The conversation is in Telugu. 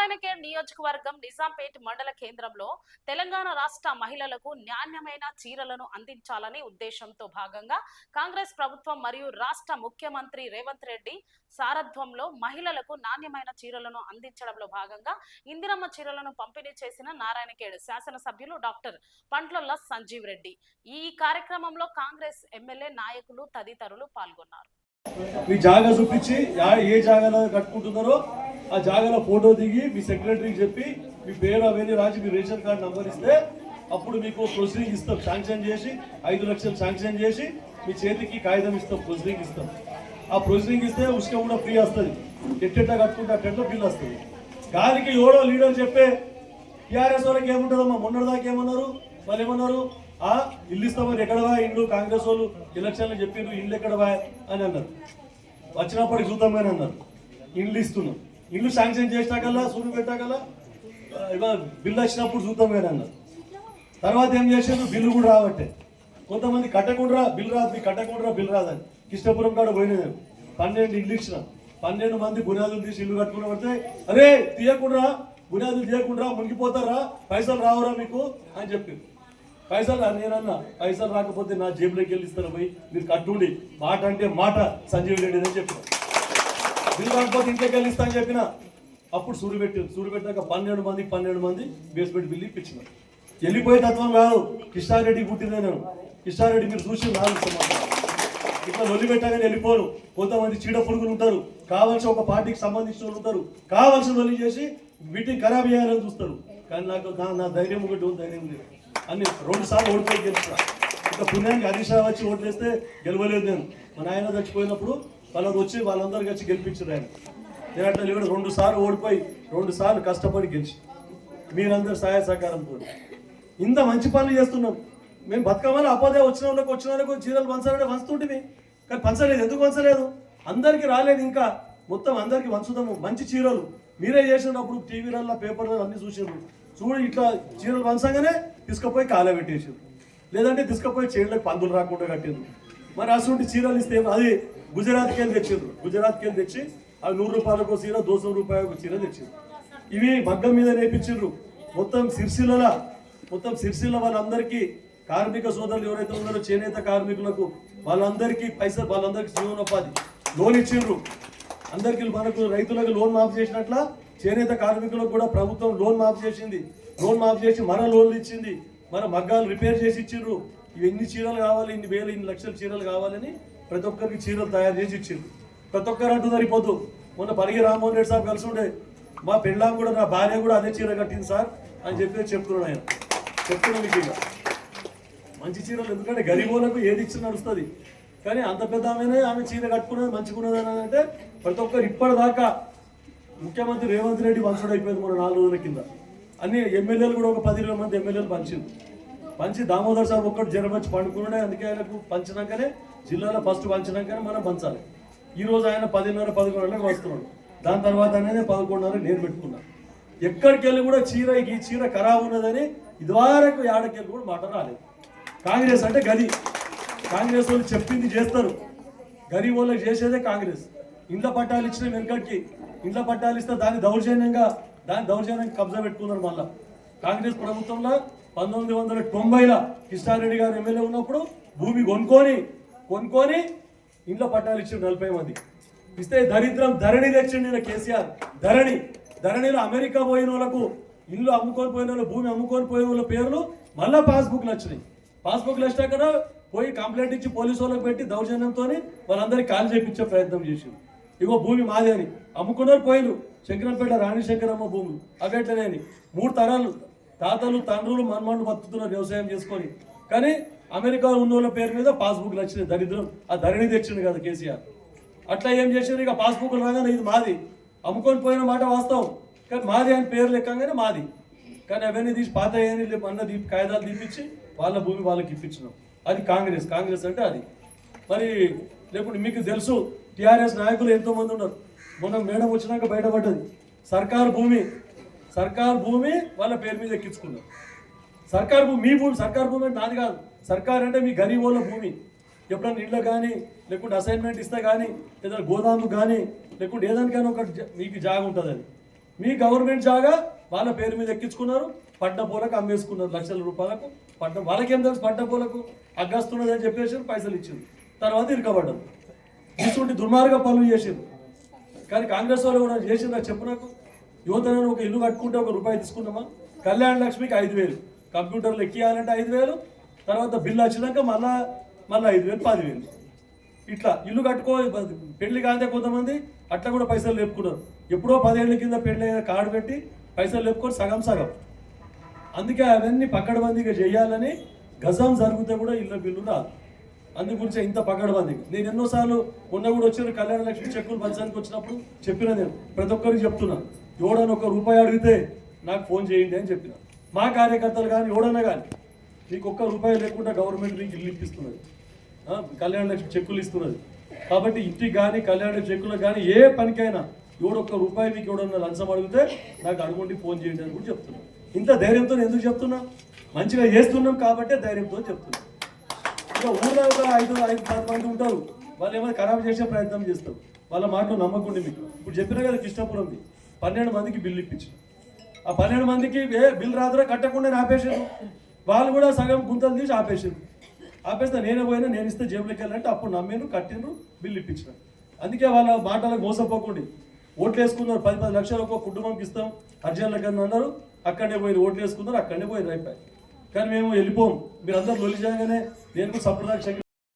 నారాయణఖేడ్ నియోజకవర్గం నిజాంపేట్ మండల కేంద్రంలో తెలంగాణ రాష్ట్ర మహిళలకు నాణ్యమైన చీరలను అందించాలని ఉద్దేశంతో భాగంగా కాంగ్రెస్ ప్రభుత్వం మరియు రాష్ట్ర ముఖ్యమంత్రి రేవంత్ రెడ్డి సారథ్యంలో మహిళలకు నాణ్యమైన చీరలను అందించడంలో భాగంగా ఇందిరమ్మ చీరలను పంపిణీ చేసిన నారాయణఖేడ్ శాసనసభ్యులు డాక్టర్ పంట్లొల్ల సంజీవ్ రెడ్డి. ఈ కార్యక్రమంలో కాంగ్రెస్ ఎమ్మెల్యే నాయకులు తదితరులు పాల్గొన్నారు. మీ జాగా చూపించి ఏ జాగాలో కట్టుకుంటున్నారో ఆ జాగాలో ఫోటో దిగి మీ సెక్రటరీకి చెప్పి మీ పేరు అవన్నీ రాసి మీ రేషన్ కార్డు నంబర్ ఇస్తే అప్పుడు మీకు ప్రొసీడింగ్ ఇస్తాం. శాంక్షన్ చేసి 5 లక్షలు శాంక్షన్ చేసి మీ చేతికి కాగితం ఇస్తాం, ప్రొసీడింగ్ ఇస్తాం. ఆ ప్రొసీడింగ్ ఇస్తే ఉష్క కూడా ఫ్రీ వస్తుంది. ఎట్టెట్టా కట్టుకుంటే అట్టెట్లో బిల్ వస్తుంది. గాలికి ఎవడో లీడర్ చెప్పే టీఆర్ఎస్ వాళ్ళకి ఏముంటుందమ్మా, మొన్నటిదాకా ఏమన్నారు, వాళ్ళు ఏమన్నారు, ఇల్లు ఇస్తామని ఎక్కడవా ఇండ్లు, కాంగ్రెస్ వాళ్ళు ఎలక్షన్లు చెప్పారు ఇల్లు ఎక్కడవా అని అన్నారు. వచ్చినప్పటికి చూద్దామని అన్నారు. ఇండ్లు ఇస్తున్నాం, ఇండ్లు శాంక్షన్ చేసినాకల్లా సూర్యు పెట్టాకల్లా బిల్లు వచ్చినప్పుడు చూద్దామని అన్నారు. తర్వాత ఏం చేశారు, బిల్లు కూడా రాబట్టే కొంతమంది కట్టకుండా బిల్లు రాదు, మీకు కట్టకుండా బిల్లు రాదని కృష్ణపురం కాడ పోయినా 12 ఇల్లు ఇచ్చిన 12 మంది బునాదులు తీసి ఇల్లు కట్టుకుని పడితే అరే తీయకుండా బునాదులు తీయకుండా మునిగిపోతారా, పైసలు రావురా మీకు అని చెప్పి పైసలు నేనన్నా పైసలు రాకపోతే నా జేబులోకి వెళ్ళి ఇస్తాను పోయి మీరు కట్టుండి మాట అంటే మాట సంజీవ్ రెడ్డి అని చెప్పిన. బిల్లు రాకపోతే ఇంట్లోకి వెళ్ళి ఇస్తా అని చెప్పిన. అప్పుడు సూరు పెట్టాక 12 మంది బేస్మెంట్ బిల్లు ఇప్పించిన. వెళ్ళిపోయే తత్వం కాదు, కృష్ణారెడ్డి పుట్టిందే నేను. కృష్ణారెడ్డి మీరు చూసి నాలుగు ఇట్లా వదిలి పెట్టగానే వెళ్ళిపోరు. కొంతమంది చీడ పురుగులు ఉంటారు, కావాల్సిన ఒక పార్టీకి సంబంధించిన వాళ్ళు ఉంటారు, కావాల్సిన వదిలి చేసి మీటింగ్ ఖరాబ్ చేయాలని చూస్తారు. కానీ నాకు నా ధైర్యం ఒకటి ధైర్యం లేదు అన్ని 2 సార్లు ఓడిపోయి గెలుస్తా. ఇక పుణ్యానికి హరీష్ వచ్చి ఓట్లేస్తే గెలవలేదు నేను. మా నాయన చచ్చిపోయినప్పుడు వాళ్ళకి వచ్చి వాళ్ళందరికీ వచ్చి గెలిపించారు ఆయన. నేను అట్లా కూడా 2 సార్లు ఓడిపోయి 2 సార్లు కష్టపడి గెలిచి మీరందరూ సహాయ సహకారంతో ఇంత మంచి పనులు చేస్తున్నాం. మేము బతకమని అపోదే వచ్చిన వాళ్ళకు చీరలు పంచాలంటే పంచుతుంటే కానీ పంచలేదు. ఎందుకు పంచలేదు, అందరికీ రాలేదు. ఇంకా మొత్తం అందరికీ పంచుతాము. మంచి చీరలు మీరే చేసినప్పుడు టీవీలలో పేపర్లలో అన్ని చూసారు. చూడు ఇట్లా చీరలు పంచగానే తీసుకుపోయి కాలే పెట్టేసారు, లేదంటే తీసుకుపోయి చీరలకు పందులు రాకుండా కట్టారు. మరి అటువంటి చీరలు ఇస్తే అది గుజరాత్కి వెళ్ళి తెచ్చారు. గుజరాత్కి వెళ్ళి తెచ్చి అవి 100 రూపాయలకు చీర 200 రూపాయలకు చీర తెచ్చారు. ఇవి మగ్గం మీద నేర్పించారు. మొత్తం సిరిసిల్ల వాళ్ళందరికీ కార్మిక సోదరులు ఎవరైతే ఉన్నారో చేనేత కార్మికులకు వాళ్ళందరికీ పైసలు, వాళ్ళందరికీ జీవనోపాధి లోన్ ఇచ్చిండ్రు. అందరికీ మనకు రైతులకు లోన్ మాఫ్ చేసినట్ల చేనేత కార్మికులకు కూడా ప్రభుత్వం లోన్ మాఫ్ చేసింది. లోన్ మాఫ్ చేసి మన లోన్లు ఇచ్చింది, మన మగ్గాలు రిపేర్ చేసి ఇచ్చిండ్రు. ఇవి ఎన్ని చీరలు కావాలి, ఇన్ని లక్షల చీరలు కావాలని ప్రతి ఒక్కరికి చీరలు తయారు చేసి ఇచ్చిండ్రు. ప్రతి ఒక్కరు అంటున్నారు. ఇప్పుడు మొన్న పరిగి రామ్మోహన్ రెడ్డి సాబ్ కలిసి ఉండే మా పెళ్ళాం కూడా నా భార్య కూడా అదే చీర కట్టింది సార్ అని చెప్తున్నాడు ఆయన. చెప్తున్నాను మీకు ఇక మంచి చీరలు, ఎందుకంటే గరీబోలకు ఏది ఇచ్చి నడుస్తుంది. కానీ అంత పెద్ద ఆమె చీర కట్టుకున్నది మంచిగున్నది అని అంటే ప్రతి ఒక్కరు ఇప్పటిదాకా ముఖ్యమంత్రి రేవంత్ రెడ్డి పంచడం అయిపోయింది. మన 4 రోజుల కింద అన్ని ఎమ్మెల్యేలు కూడా ఒక 10-20 మంది ఎమ్మెల్యేలు పంచి దామోదర్ సార్ ఒక్కటి జ్వరం వచ్చి పండుకున్నాడే. అందుకే ఆయనకు పంచినాకనే జిల్లాలో ఫస్ట్ పంచినాకనే మనం పంచాలి. ఈరోజు ఆయన 10:30-11 వస్తున్నాడు. దాని తర్వాత అనేది 11:30 నేను పెట్టుకున్నాను. ఎక్కడికి వెళ్ళి కూడా ఈ చీర ఖరాబ్ ఉన్నదని ఇదివరకు ఏడకెళ్ళి కూడా మాట రాలేదు. కాంగ్రెస్ అంటే గది, కాంగ్రెస్ వాళ్ళు చెప్పింది చేస్తారు. గరీబ్ వాళ్ళకి చేసేదే కాంగ్రెస్. ఇండ్ల పట్టాలు ఇచ్చిన వెనకటికి ఇండ్ల పట్టాలు ఇస్తే దాన్ని దౌర్జన్యంగా కబ్జా పెట్టుకున్నారు. మళ్ళా కాంగ్రెస్ ప్రభుత్వంలో 1990లో కృష్ణారెడ్డి గారు ఎమ్మెల్యే ఉన్నప్పుడు భూమి కొనుక్కొని ఇండ్ల పట్టాలు ఇచ్చిన 40 మంది ఇస్తే దరిద్రం ధరణి తెచ్చిండు ఈయన కేసీఆర్. ధరణిలో అమెరికా పోయిన వాళ్ళకు ఇల్లు అమ్ముకొని పోయిన వాళ్ళు, భూమి అమ్ముకొని పోయిన వాళ్ళ పేర్లు మళ్ళీ పాస్బుక్లు వచ్చినాయి. పాస్బుక్లు వచ్చినాక పోయి కంప్లైంట్ ఇచ్చి పోలీసు వాళ్ళకి పెట్టి దౌర్జన్యంతో వాళ్ళందరికీ కాల్ చేయించే ప్రయత్నం చేసింది. ఇగో భూమి మాది అని అమ్ముకున్నారు పోయిలు. శంకరంపేట రాణి శంకరమ్మ భూములు అవేట్లనే 3 తరాలు తాతలు తండ్రులు మన్మన్ను బతుకుతున్నారు వ్యవసాయం చేసుకొని. కానీ అమెరికా ఉన్న వాళ్ళ పేరు మీద పాస్బుక్లు వచ్చినాయి. దరిద్రం ఆ ధరణి తెచ్చింది కదా కేసీఆర్. అట్లా ఏం చేశారు, ఇక పాస్బుక్లు రాగానే ఇది మాది, అమ్ముకొని పోయిన మాట వాస్తవం, కానీ మాది అని పేరు లెక్కగానే మాది. కానీ అవన్నీ తీసి పాత అన్న కాగితాలు తీపిచ్చి వాళ్ళ భూమి వాళ్ళకి ఇప్పించినాం. అది కాంగ్రెస్ అంటే అది. మరి లేకుంటే మీకు తెలుసు టీఆర్ఎస్ నాయకులు ఎంతోమంది ఉన్నారు. మొన్న మేడం వచ్చినాక బయటపడ్డది సర్కారు భూమి వాళ్ళ పేరు మీద ఎక్కించుకున్నారు. సర్కారు భూమి అంటే నాది కాదు. సర్కారు అంటే మీ గరీబోళ్ళ భూమి. ఎప్పుడన్నా ఇళ్ళ కానీ లేకుంటే అసైన్మెంట్ ఇస్తే కానీ ఏదైనా గోదాము కానీ లేకుంటే ఏదానికైనా ఒక మీకు జాగా ఉంటుంది. అది మీ గవర్నమెంట్ జాగా వాళ్ళ పేరు మీద ఎక్కించుకున్నారు, పడ్డ పూలకు అమ్మేసుకున్నారు లక్షల రూపాయలకు. పడ్డ వాళ్ళకేం తెలుసు పడ్డ పూలకు అగ్గస్తున్నది అని చెప్పేసి పైసలు ఇచ్చింది, తర్వాత ఇరకబడ్డారు. ఇటువంటి దుర్మార్గ పనులు చేసింది. కానీ కాంగ్రెస్ వాళ్ళు కూడా చేసిందా చెప్పు నాకు? యువతను ఒక ఇల్లు కట్టుకుంటే ₹1 తీసుకున్నామా? కళ్యాణ లక్ష్మికి 5,000 కంప్యూటర్లు ఎక్కియాలంటే 5,000, తర్వాత బిల్లు వచ్చినాక మళ్ళా 5,000 10,000 ఇట్లా ఇల్లు కట్టుకో. పెళ్లి కాదే కొంతమంది అట్లా కూడా పైసలు లేపుకున్నారు. ఎప్పుడో 10 ఏళ్ళ కింద పెళ్లి కార్డు పెట్టి పైసలు లేపుకొని సగం సగం. అందుకే అవన్నీ పక్కడబందీగా చేయాలని గజం జరిగితే కూడా ఇళ్ళ బిల్లు రాదు. అందు గురించి ఇంత పక్కడబందీగా నేను ఎన్నోసార్లు మొన్న కూడా వచ్చిన కళ్యాణ లక్ష్మి చెక్కులు పంచడానికి వచ్చినప్పుడు చెప్పిన, నేను ప్రతి ఒక్కరికి చెప్తున్నా, ఎవడన్నా ₹1 అడిగితే నాకు ఫోన్ చేయండి అని చెప్పిన. మా కార్యకర్తలు కానీ ఎవడన్నా కానీ మీకు ₹1 లేకుండా గవర్నమెంట్ మీకు ఇల్లు ఇప్పిస్తున్నది, కళ్యాణ లక్ష్మి చెక్కులు ఇస్తున్నది. కాబట్టి ఇంటికి కానీ కళ్యాణ చెక్కులకు కానీ ఏ పనికైనా ₹1 మీకు ఎవడన్నా లంచం అడిగితే నాకు అడుగుండి ఫోన్ చేయండి అని కూడా చెప్తున్నా. ఇంత ధైర్యంతో ఎందుకు చెప్తున్నా? మంచిగా చేస్తున్నాం కాబట్టే ధైర్యంతో చెప్తున్నా. ఇంకా ఊళ్ళో 5-10 మంది ఉంటారు, వాళ్ళు ఏమైనా ఖరాబ్ చేసే ప్రయత్నం చేస్తారు. వాళ్ళ మాటలు నమ్మకండి. మీకు ఇప్పుడు చెప్పినా కదా కృష్ణాపురంది 12 మందికి బిల్లు ఇప్పించి, ఆ 12 మందికి బిల్లు రాదురా కట్టకుండా ఆపేసారు. వాళ్ళు కూడా సగం గుంతలు తీసి ఆపేసారు. ఆపేస్తే నేనే పోయినా, నేను ఇస్తే జేబులోకి వెళ్ళాలంటే అప్పుడు నమ్మేను, కట్టిండ్రు, బిల్లు ఇప్పించిన. అందుకే వాళ్ళ మాటలకు మోసపోకండి. ఓట్లు వేసుకున్నారు, 10 లక్షలు ఒక కుటుంబంకి ఇస్తాం అర్జెంట్ల కన్నా అన్నారు. అక్కడనే పోయి ఓట్లు వేసుకున్నారు, అక్కడనే పోయి అయిపోయి. కానీ మేము వెళ్ళిపోము. మీరు అందరు లొల్లి చేయగానే నేను కూడా సపోర్ట్